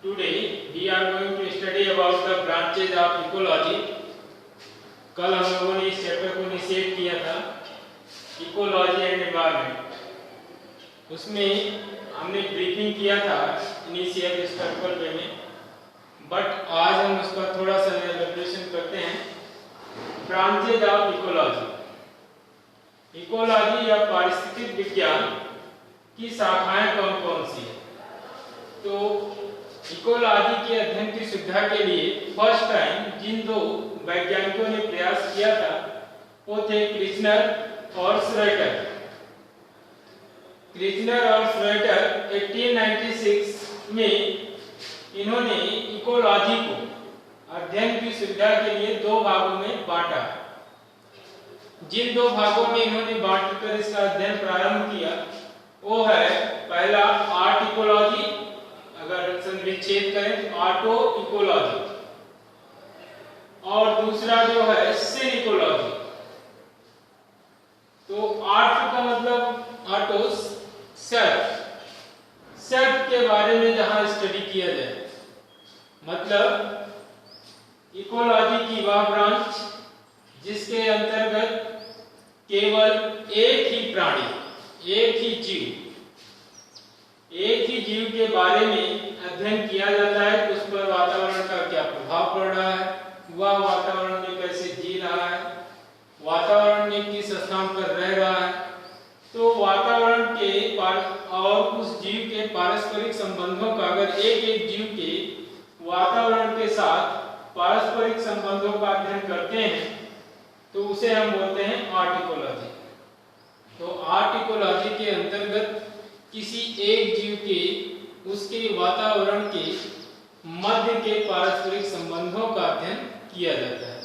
Today we are going to study about the branches of ecology. कल हम लोगों ने इस चैप्टर को इनिशिएट किया था इकोलॉजी एंड एनवायरनमेंट। उसमें हमने ब्रीफिंग किया था इनिशियल हिस्टोरिकल वे में, बट आज हम उसका थोड़ा सा एलैबोरेशन करते हैं। Branches of ecology. इकोलॉजी या पारिस्थितिक विज्ञान की शाखाएं कौन कौन सी है? तो इकोलॉजी के अध्ययन की सुविधा के लिए फर्स्ट टाइम जिन दो वैज्ञानिकों ने प्रयास किया था वो थे क्रिचनर और श्रोएटर। क्रिचनर और श्रोएटर 1896 में इन्होंने इकोलॉजी को अध्ययन की सुविधा के लिए दो भागों में बांटा। जिन दो भागों में इन्होंने बांटकर इसका अध्ययन प्रारंभ किया वो है पहला आर्ट इकोलॉजी, अगर संक्षेप करें तो आर्टो इकोलॉजी, और दूसरा जो है सिन इकोलॉजी। तो आर्ट का मतलब आर्टो सेल्फ के बारे में जहां स्टडी किया जाए, मतलब इकोलॉजी की वह ब्रांच जिसके अंतर्गत केवल एक ही प्राणी, एक ही जीव के बारे में अध्ययन किया जाता है। उस पर वातावरण का क्या प्रभाव पड़ रहा है, वह वातावरण में कैसे जी रहा है, वातावरण में किस स्थान पर रह रहा है। तो वातावरण के और उस जीव के पारस्परिक संबंधों का, अगर एक जीव के वातावरण के साथ पारस्परिक संबंधों का अध्ययन करते हैं तो उसे हम बोलते हैं आर्ट इकोलॉजी। तो आर्ट इकोलॉजी के अंतर्गत किसी एक जीव के उसके वातावरण के मध्य के पारस्परिक संबंधों का अध्ययन किया जाता है।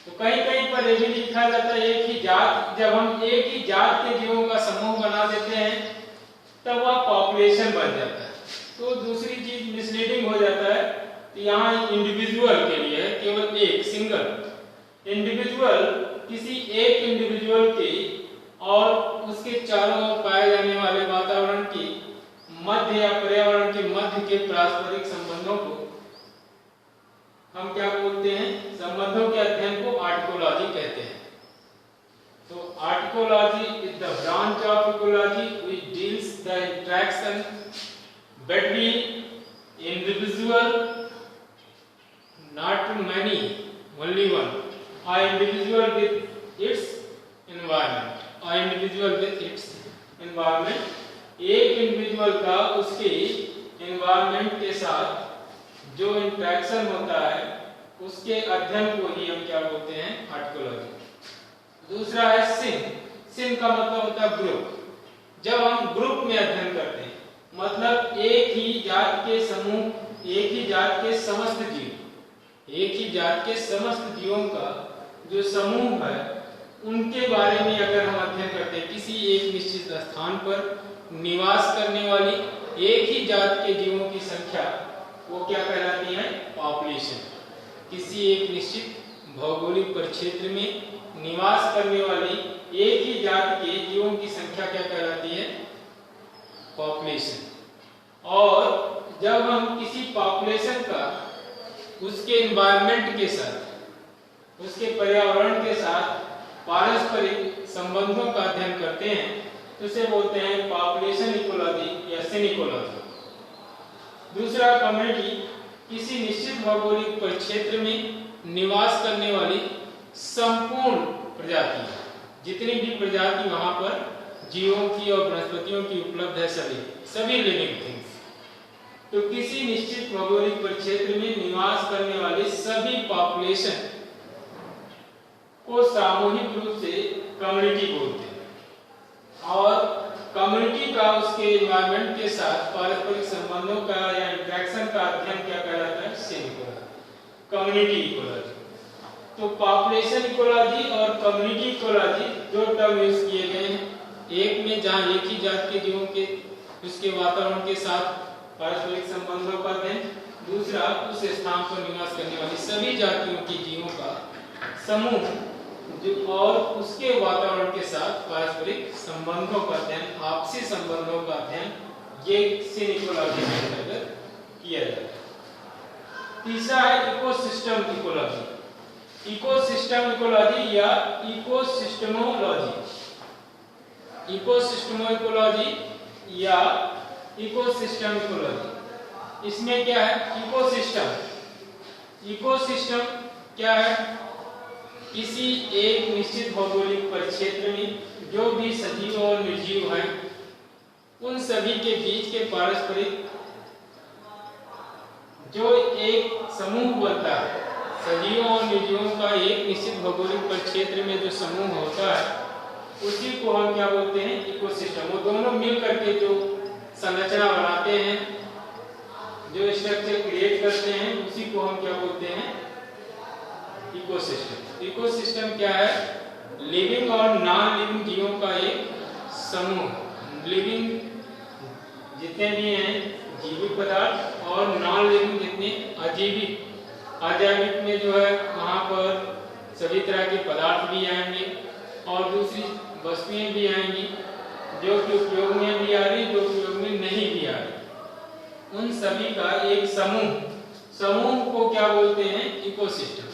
तो कहीं कहीं पर यह भी लिखा जाता है एक ही जात, जब हम एक ही जात के जीवों का समूह बना देते हैं तब वह पॉपुलेशन बन जाता है। तो दूसरी चीज मिसलीडिंग हो जाता है। तो यहाँ इंडिविजुअल के लिए केवल एक सिंगल इंडिविजुअल, किसी एक इंडिविजुअल के और उसके चारों ओर पाए जाने वाले वातावरण के मध्य या पर्यावरण के मध्य के पारस्परिक संबंधों को हम क्या बोलते हैं? संबंधों के अध्ययन को आर्टिकोलॉजी कहते हैं। तो autecology is the branch of ecology which deals the interaction between individual, not many, only one, or individual with its environment, or individual with its environment। एक इंडिविजुअल का उसके एनवायरनमेंट के साथ जो इंटरेक्शन होता है उसके अध्ययन को ही हम क्या बोलते हैं? आर्टिकोलॉजी। दूसरा है सिन का मतलब होता है ग्रुप। जब हम ग्रुप में अध्ययन करते हैं, मतलब एक ही जात के समूह, एक ही जात के समस्त जीव, एक ही जात के समस्त जीवों का जो समूह है उनके बारे में अगर हम अध्ययन करते हैं, किसी एक निश्चित स्थान पर निवास करने वाली एक ही जात के जीवों की संख्या वो क्या कहलाती है? पॉपुलेशन। किसी एक निश्चित भौगोलिक परिक्षेत्र में निवास करने वाली एक ही जात के जीवों की संख्या क्या कहलाती है? पॉपुलेशन। और जब हम किसी पॉपुलेशन का उसके एनवायरनमेंट के साथ, उसके पर्यावरण के साथ पारस्परिक संबंधों का अध्ययन करते हैं तो उसे बोलते हैं पॉपुलेशन इकोलॉजी या सिन इकोलॉजी। दूसरा कम्युनिटी, किसी निश्चित भौगोलिक परिक्षेत्र में निवास करने वाली संपूर्ण प्रजाति, जितनी भी प्रजाति वहां पर जीवों की और वनस्पतियों की उपलब्ध है, सभी लिविंग थिंग्स। तो किसी निश्चित भौगोलिक परिक्षेत्र में निवास करने वाली सभी पॉपुलेशन को सामूहिक रूप से कम्युनिटी बोलते हैं। और कम्युनिटी का उसके एनवायरनमेंट के साथ पारस्परिक संबंधों का या इंटरेक्शन का अध्ययन क्या कहलाता है? सिन इकोलॉजी, कम्युनिटी इकोलॉजी। तो पॉपुलेशन इकोलॉजी और कम्युनिटी इकोलॉजी दो टर्म यूज किए गए हैं। एक में जहां एक ही जात के जीवों के उसके वातावरण के साथ पारस्परिक संबंधों का अध्ययन, दूसरा उस स्थान पर निवास करने वाली सभी जातियों के जीवों का समूह जो और उसके वातावरण के साथ पारस्परिक संबंधों का अध्ययन, आपसी संबंधों का अध्ययन, ये सिन इकोलॉजी के अंतर्गत किया जाता है। तीसरा है इकोसिस्टम इकोलॉजी। इकोसिस्टम इकोलॉजी या इकोसिस्टमोलॉजी। इकोसिस्टम इकोलॉजी या इकोसिस्टम इकोलॉजी, इसमें क्या है? इकोसिस्टम क्या है? किसी एक निश्चित भौगोलिक परिक्षेत्र में जो भी सजीव और निर्जीव हैं उन सभी के बीच के पारस्परिक जो एक समूह बनता है, सजीवों और निर्जीवों का एक निश्चित भौगोलिक परिक्षेत्र में जो समूह होता है उसी को हम क्या बोलते हैं? इकोसिस्टम। वो दोनों मिल करके जो संरचना बनाते हैं, जो स्ट्रक्चर क्रिएट करते हैं, उसी को हम क्या बोलते हैं? इकोसिस्टम। इकोसिस्टम क्या है? लिविंग और नॉन लिविंग जीवों का एक समूह। लिविंग जितने भी हैं जीवित पदार्थ और नॉन लिविंग जितने अजीवित, अजैविक में जो है वहाँ पर सभी तरह के पदार्थ भी आएंगे और दूसरी वस्तुएं भी आएंगी जो कि उपयोग में भी आ रही, जो उपयोग में नहीं भी आ रही। उन सभी का एक समूह को क्या बोलते हैं? इकोसिस्टम।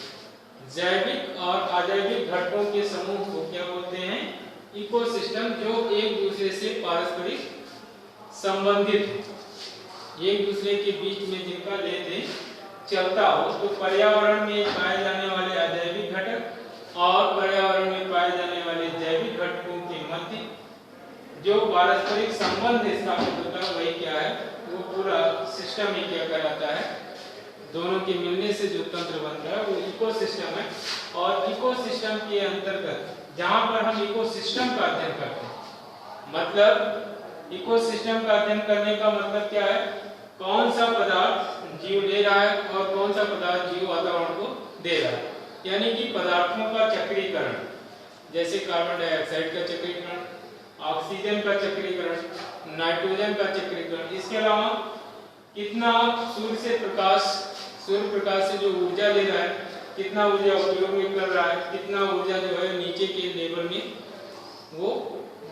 जैविक और अजैविक घटकों के समूह को क्या बोलते हैं? इकोसिस्टम, जो एक दूसरे से पारस्परिक संबंधित हो, एक दूसरे के बीच में जिनका लेन देन चलता हो। तो पर्यावरण में पाए जाने वाले अजैविक घटक और पर्यावरण में पाए जाने वाले जैविक घटकों के मध्य जो पारस्परिक संबंध स्थापित होता है वही क्या है? वो पूरा सिस्टम ही क्या कहलाता है? दोनों के मिलने से जो तंत्र बनता है वो इकोसिस्टम है। और इकोसिस्टम के अंतर्गत जहाँ पर हम इकोसिस्टम का अध्ययन करते हैं, मतलब इकोसिस्टम का अध्ययन करने का मतलब क्या है? कौन सा पदार्थ जीव ले रहा है और कौन सा पदार्थ जीव वातावरण को दे रहा है, यानी कि पदार्थों का चक्रीकरण, जैसे कार्बन डाइऑक्साइड का चक्रीकरण, ऑक्सीजन का चक्रीकरण, नाइट्रोजन का चक्रीकरण। इसके अलावा कितना सूर्य प्रकाश से जो ऊर्जा ले रहा है, कितना ऊर्जा उपयोग में कर रहा है, कितना ऊर्जा जो है नीचे के लेवल में वो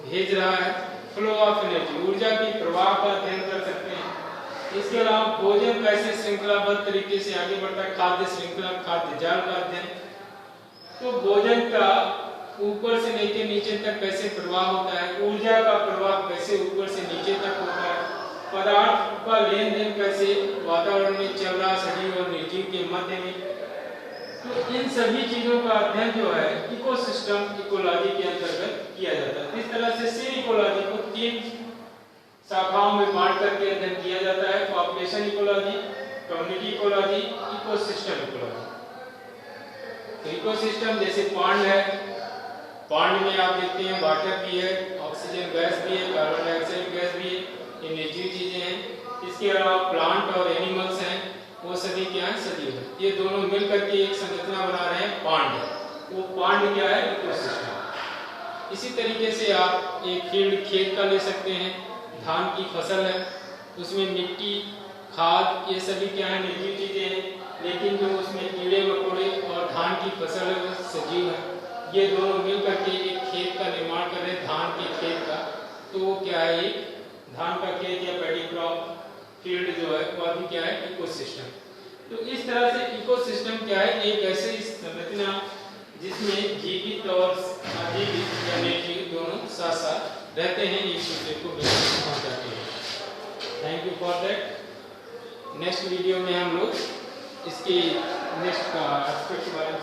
भेज रहा है। फ्लो ऑफ एनर्जी, ऊर्जा के प्रवाह का अध्ययन कर सकते हैं। इसके अलावा भोजन कैसे श्रृंखलाबद्ध तरीके से आगे बढ़ता है, खाद्य श्रृंखला, खाद्य जाल का अध्ययन। तो भोजन का ऊपर से लेकर नीचे तक कैसे प्रवाह होता है, ऊर्जा का प्रवाह कैसे ऊपर से नीचे तक होता है, पदार्थ का लेन देन कैसे वातावरण में चल रहा सजीव और निर्जीव के मध्य में। तो इन सभी चीजों का अध्ययन जो है इकोसिस्टम इकोलॉजी के अंतर्गत किया जाता है। इस तरह से सेल इकोलॉजी को 3 शाखाओं में बांट करके अध्ययन किया जाता है: population ecology, community ecology, ecosystem ecology. तो इकोसिस्टम जैसे पॉन्ड है, पॉन्ड में आप देखते हैं वाटर भी है, ऑक्सीजन गैस भी है, कार्बन डाइऑक्साइड गैस भी है, ये निर्जीव चीजें हैं। इसके अलावा प्लांट और एनिमल्स हैं, वो सभी क्या है? सजीव है। ये दोनों मिलकर के एक संरचना बना रहे हैं पॉन्ड। वो पॉन्ड क्या है? इकोसिस्टम। इसी तरीके से आप एक फील्ड खेत का ले सकते हैं, धान की फसल है, उसमें मिट्टी, खाद, ये सभी क्या है? निर्जीव चीजें हैं, लेकिन जो उसमें कीड़े मकोड़े और धान की फसल है वो सजीव है। ये दोनों मिलकर के एक खेत का निर्माण कर रहे हैं, धान के खेत का। तो वो क्या है? एक धान का खेत या पैडी क्रॉप फील्ड जो है वह भी क्या है? इकोसिस्टम। तो इस तरह से इकोसिस्टम क्या है? एक ऐसी संरचना जिसमें जीवित और अजीवित या निर्जीव दोनों साथ साथ रहते हैं, एक दूसरे को पहुंचाते हैं। Thank you for that. Next video में हम लोग इसके नेक्स्ट का एस्पेक्ट के बारे में